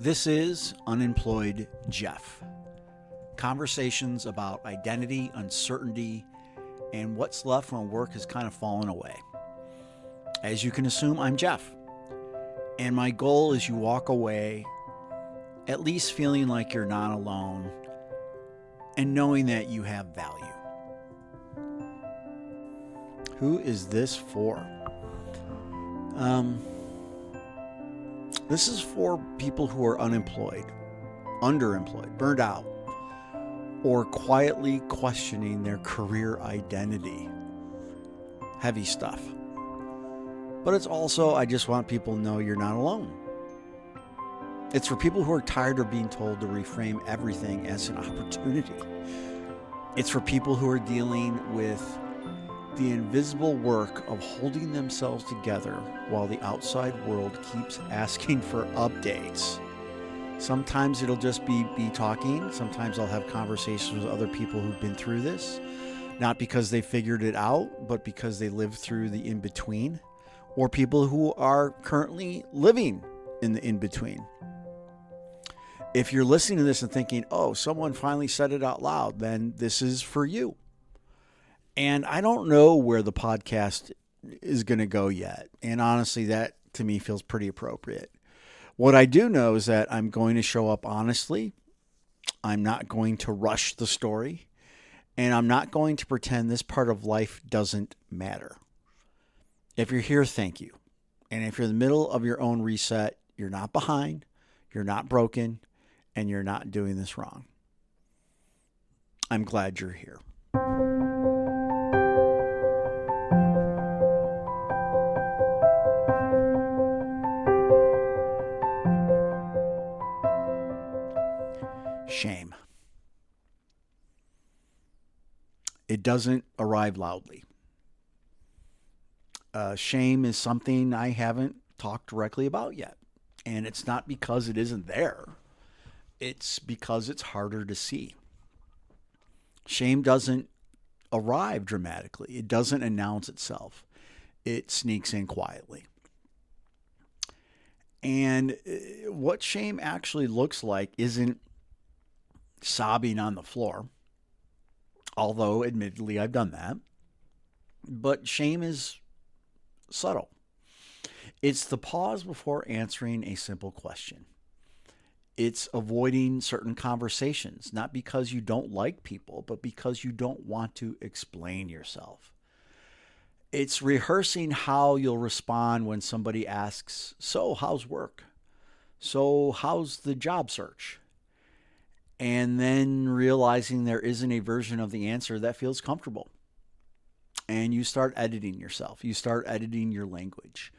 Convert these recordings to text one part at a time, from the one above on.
This is Unemployed Jeff. Conversations about identity, uncertainty, and what's left when work has kind of fallen away. As you can assume, I'm Jeff. And my goal is you walk away at least feeling like you're not alone and knowing that you have value. Who is this for? This is for people who are unemployed, underemployed, burned out, or quietly questioning their career identity. Heavy stuff. But it's also, I just want people to know you're not alone. It's for people who are tired of being told to reframe everything as an opportunity. It's for people who are dealing with the invisible work of holding themselves together while the outside world keeps asking for updates. Sometimes it'll just be talking. Sometimes I'll have conversations with other people who've been through this, not because they figured it out, but because they lived through the in-between, or people who are currently living in the in-between. If you're listening to this and thinking, oh, someone finally said it out loud, then this is for you. And I don't know where the podcast is going to go yet. And honestly, that to me feels pretty appropriate. What I do know is that I'm going to show up honestly. I'm not going to rush the story. And I'm not going to pretend this part of life doesn't matter. If you're here, thank you. And if you're in the middle of your own reset, you're not behind, you're not broken, and you're not doing this wrong. I'm glad you're here. Shame. It doesn't arrive loudly. Shame is something I haven't talked directly about yet. And it's not because it isn't there. It's because it's harder to see. Shame doesn't arrive dramatically. It doesn't announce itself. It sneaks in quietly. And what shame actually looks like isn't sobbing on the floor, although admittedly I've done that. But shame is subtle. It's the pause before answering a simple question. It's avoiding certain conversations, not because you don't like people, but because you don't want to explain yourself. It's rehearsing how you'll respond when somebody asks, so how's work? So how's the job search? And then realizing there isn't a version of the answer that feels comfortable. And you start editing yourself. You start editing your language.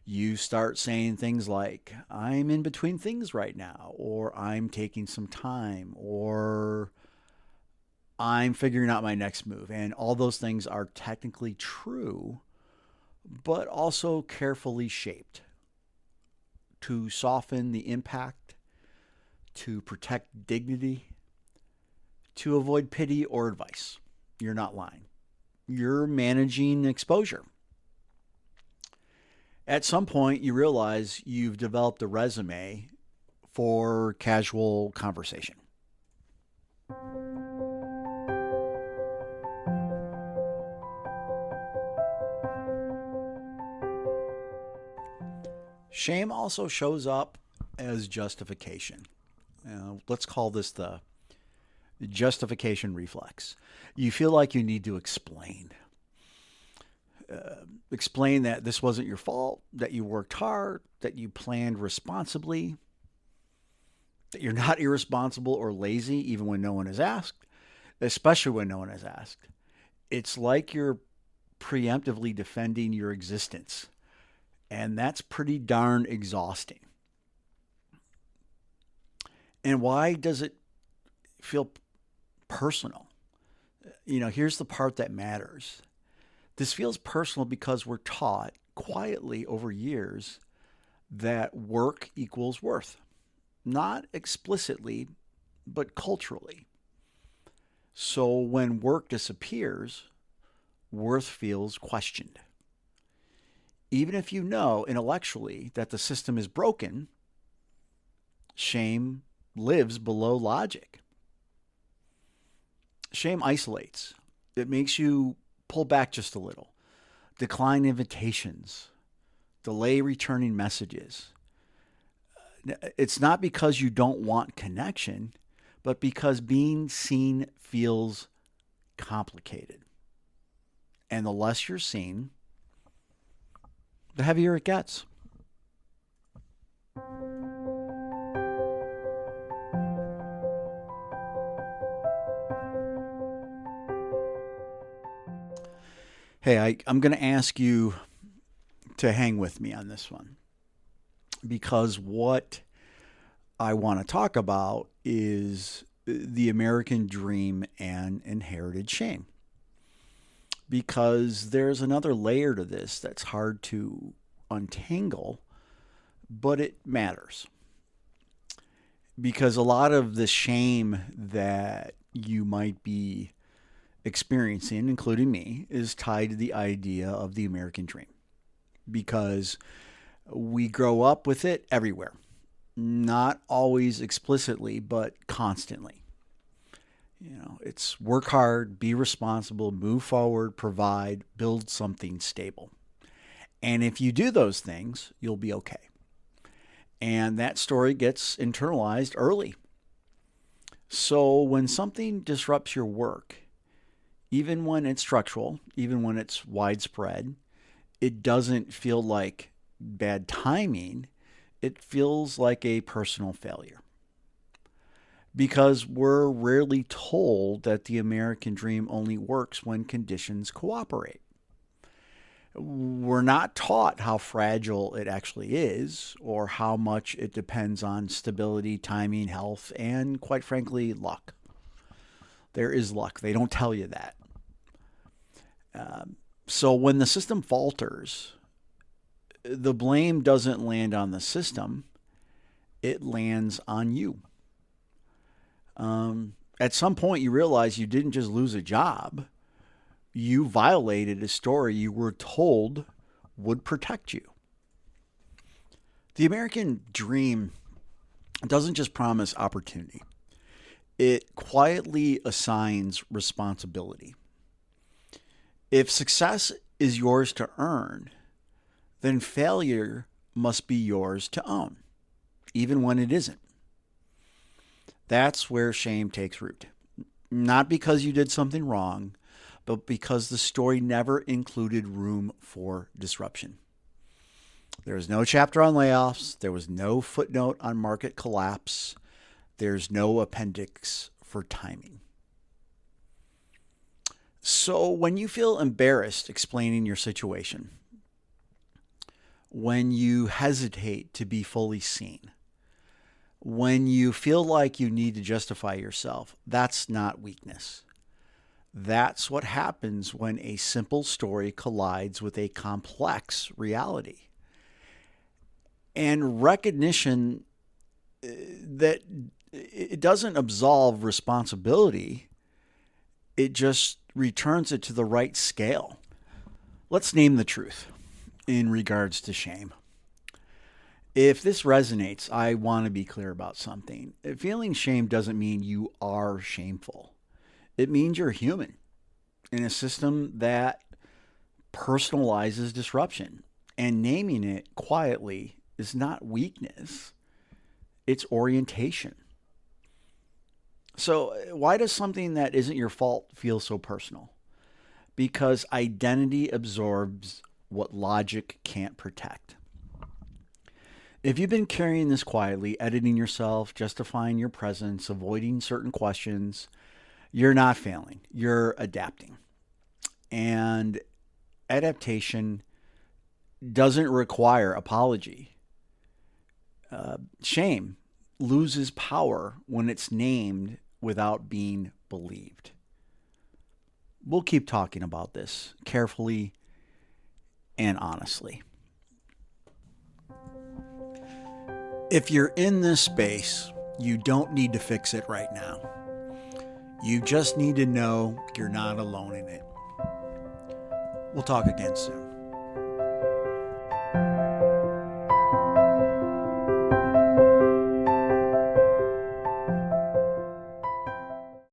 You start saying things like, I'm in between things right now, or I'm taking some time, or I'm figuring out my next move. And all those things are technically true, but also carefully shaped to soften the impact, to protect dignity, to avoid pity or advice. You're not lying. You're managing exposure. At some point, you realize you've developed a resume for casual conversation. Shame also shows up as justification. Let's call this the justification reflex. You feel like you need to explain. Explain that this wasn't your fault, that you worked hard, that you planned responsibly, that you're not irresponsible or lazy even when no one is asked, especially when no one is asked. It's like you're preemptively defending your existence, and that's pretty darn exhausting. And why does it feel personal? Here's the part that matters. This feels personal because we're taught quietly over years that work equals worth. Not explicitly, but culturally. So when work disappears, worth feels questioned. Even if you know intellectually that the system is broken, Shame lives below logic. Shame isolates. It makes you pull back just a little, decline invitations, delay returning messages. It's not because you don't want connection, but because being seen feels complicated. And the less you're seen, the heavier it gets. Hey, I'm going to ask you to hang with me on this one because what I want to talk about is the American dream and inherited shame. Because there's another layer to this that's hard to untangle, but it matters. Because a lot of the shame that you might be experiencing, including me, is tied to the idea of the American dream. Because we grow up with it everywhere. Not always explicitly, but constantly. It's work hard, be responsible, move forward, provide, build something stable. And if you do those things, you'll be okay. And that story gets internalized early. So when something disrupts your work, even when it's structural, even when it's widespread, it doesn't feel like bad timing. It feels like a personal failure. Because we're rarely told that the American dream only works when conditions cooperate. We're not taught how fragile it actually is or how much it depends on stability, timing, health, and quite frankly, luck. There is luck. They don't tell you that. So when the system falters, the blame doesn't land on the system. It lands on you. At some point, you realize you didn't just lose a job. You violated a story you were told would protect you. The American dream doesn't just promise opportunity. It quietly assigns responsibility. If success is yours to earn, then failure must be yours to own, even when it isn't. That's where shame takes root. Not because you did something wrong, but because the story never included room for disruption. There was no chapter on layoffs. There was no footnote on market collapse. There's no appendix for timing. So when you feel embarrassed explaining your situation, when you hesitate to be fully seen, when you feel like you need to justify yourself, that's not weakness. That's what happens when a simple story collides with a complex reality. And recognition that it doesn't absolve responsibility, it just returns it to the right scale. Let's name the truth in regards to shame. If this resonates, I want to be clear about something. Feeling shame doesn't mean you are shameful. It means you're human in a system that personalizes disruption. And naming it quietly is not weakness, it's orientation. So, why does something that isn't your fault feel so personal? Because identity absorbs what logic can't protect. If you've been carrying this quietly, editing yourself, justifying your presence, avoiding certain questions, you're not failing. You're adapting. And adaptation doesn't require apology. Shame loses power when it's named without being believed. We'll keep talking about this carefully and honestly. If you're in this space, you don't need to fix it right now. You just need to know you're not alone in it. We'll talk again soon.